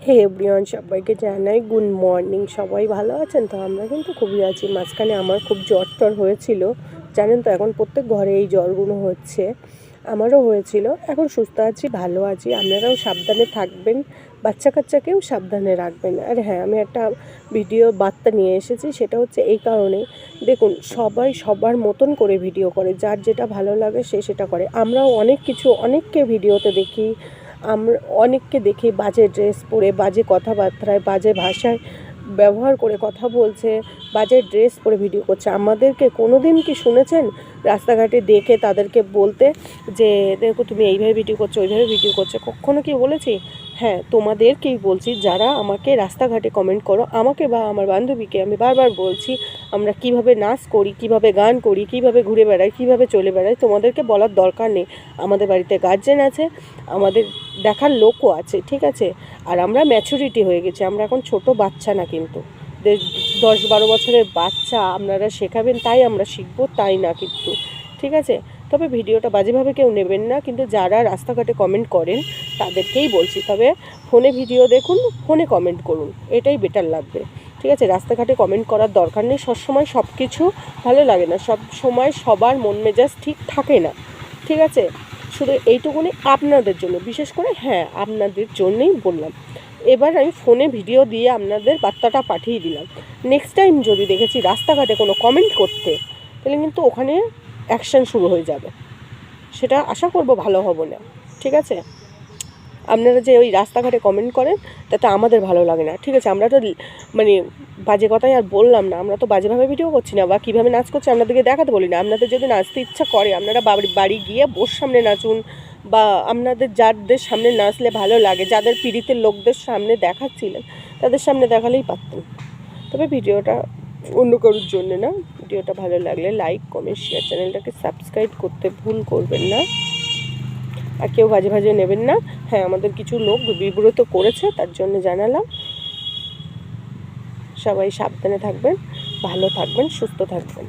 হে everyone, সবাইকে জানাই good morning. সবাই ভালো আছেন তো? আমরা কিন্তু খুবই আছি। মাঝখানে আমার খুব জ্বর হয়েছিল, জানেন তো। এখন প্রত্যেক ঘরে এই জ্বরগুলো হচ্ছে, আমারও হয়েছিল। এখন সুস্থ আছি, ভালো আছি। আপনারাও সাবধানে থাকবেন, বাচ্চা কাচ্চাকেও সাবধানে রাখবেন। আর হ্যাঁ, আমি একটা ভিডিও বার্তা নিয়ে এসেছি, সেটা হচ্ছে এই কারণে। দেখুন, সবাই সবার মতন করে ভিডিও করে, যার যেটা ভালো লাগে সে সেটা করে। আমরাও অনেককে ভিডিওতে দেখি, আমরা অনেককে দেখি বাজে ড্রেস পরে, বাজে কথাবার্তায়, বাজে ভাষায় ব্যবহার করে কথা বলছে, বাজে ড্রেস পরে ভিডিও করছে। আমাদেরকে কোনো দিন কি শুনেছেন রাস্তাঘাটে দেখে তাদেরকে বলতে যে দেখো তুমি এইভাবে ভিডিও করছো, ওইভাবে ভিডিও করছো? কখনো কি বলেছি? হ্যাঁ, তোমাদেরকেই বলছি, যারা আমাকে রাস্তাঘাটে কমেন্ট করো, আমাকে বা আমার বান্ধবীকে আমি বারবার বলছি আমরা কিভাবে নাচ করি, কিভাবে গান করি, কিভাবে ঘুরে বেড়াই, কিভাবে চলে বেড়াই। তোমাদেরকে বলার দরকার নেই। আমাদের বাড়িতে গার্জেন আছে, আমাদের দেখার লোকও আছে, ঠিক আছে? আর আমরা ম্যাচুরিটি হয়ে গেছি, আমরা এখন ছোট বাচ্চা না। কিন্তু 10-12 বছরের বাচ্চা আপনারা শেখাবেন তাই আমরা শিখবো, তাই না কিন্তু, ঠিক আছে? তবে ভিডিওটা বাজেভাবে কেউ নেবেন না, কিন্তু যারা রাস্তাঘাটে কমেন্ট করেন তাদেরকেই বলছি, তবে ফোনে ভিডিও দেখুন, ফোনে কমেন্ট করুন, এটাই বেটার লাগবে, ঠিক আছে? রাস্তাঘাটে কমেন্ট করার দরকার নেই। সবসময় সব কিছু ভালো লাগে না, সব সময় সবার মন মেজাজ ঠিক থাকে না, ঠিক আছে? শুধু এইটুকুনি আপনাদের জন্য, বিশেষ করে হ্যাঁ আপনাদের জন্যই বললাম। এবার আমি ফোনে ভিডিও দিয়ে আপনাদের বার্তাটা পাঠিয়ে দিলাম। নেক্সট টাইম যদি দেখেছি রাস্তাঘাটে কোনো কমেন্ট করতে, তাহলে কিন্তু ওখানে অ্যাকশান শুরু হয়ে যাবে। সেটা আশা করব ভালো হবে না, ঠিক আছে? আপনারা যে ওই রাস্তাঘাটে কমেন্ট করেন তাতে আমাদের ভালো লাগে না, ঠিক আছে? আমরা তো মানে বাজে কথাই আর বললাম না, আমরা তো বাজেভাবে ভিডিও করছি না বা কীভাবে নাচ করছি আপনাদেরকে দেখাতে বলি না। আপনাদের যদি নাচতে ইচ্ছা করে আপনারা বাড়ি গিয়ে বোর সামনে নাচুন, বা আপনাদের যাদের সামনে নাচলে ভালো লাগে, যাদের পীড়িতের লোকদের সামনে দেখাচ্ছিলেন তাদের সামনে দেখালেই পারতেন। তবে ভিডিওটা অন্য কারোর জন্য না। ভিডিওটা ভালো লাগলে লাইক, কমেন্ট, শেয়ার, চ্যানেলটাকে সাবস্ক্রাইব করতে ভুল করবেন না। আর কেউ বাজে নেবেন না। হ্যাঁ, আমাদের কিছু লোক বিব্রত করেছে, তার জন্য জানালাম। সবাই সাবধানে থাকবেন, ভালো থাকবেন, সুস্থ থাকবেন।